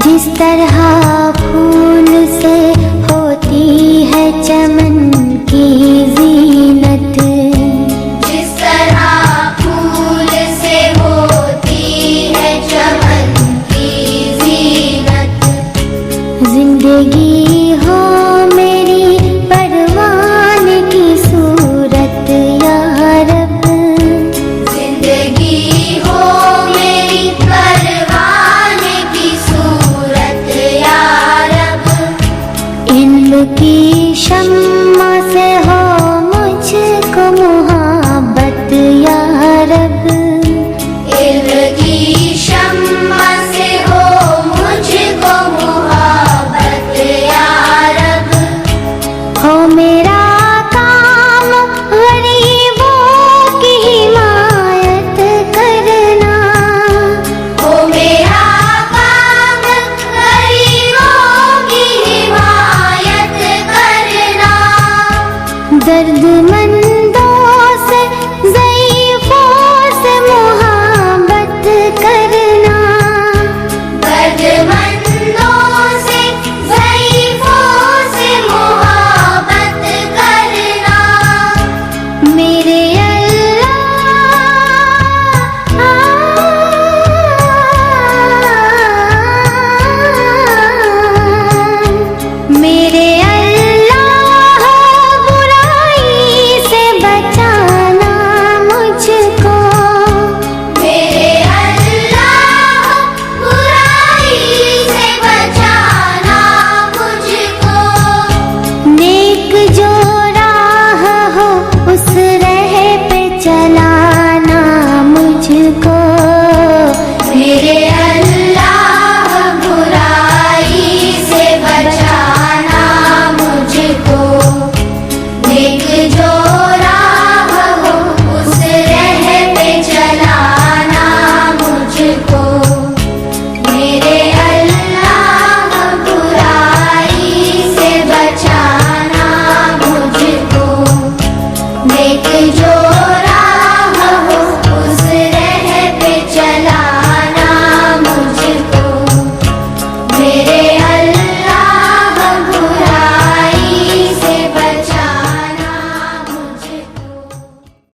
जिस तरह फूल से होती है चमन की जीनत, जिस तरह फूल से होती है चमन की जीनत, जिंदगी हो मेरी परवान की सूरत या रब, जिंदगी हो मेरी परवान की सूरत या रब, इल्म की शम्मा से हो मुझको मोहब्बत या रब, इल्म की शम्मा से हो मुझको मोहब्बत या रब, हो मेरा काम गरीबों की हिमायत करना, हो मेरा काम गरीबों की हिमायत करना, दर्दमंदों से ज़ईफ़ों से मोहब्बत करना, दर्दमंदों से ज़ईफ़ों से मोहब्बत करना, मेरे मेरे अल्लाह बुराई से बचाना मुझको, मेरे अल्लाह बुराई से बचाना मुझको, नेक जो राह हो उस राह पे चलाना मुझको, मेरे अल्लाह बुराई से बचाना मुझको, नेक जो राह हो उस राह पे चलाना मुझको, मेरे अल्लाह बुराई से बचाना मुझको, नेक जो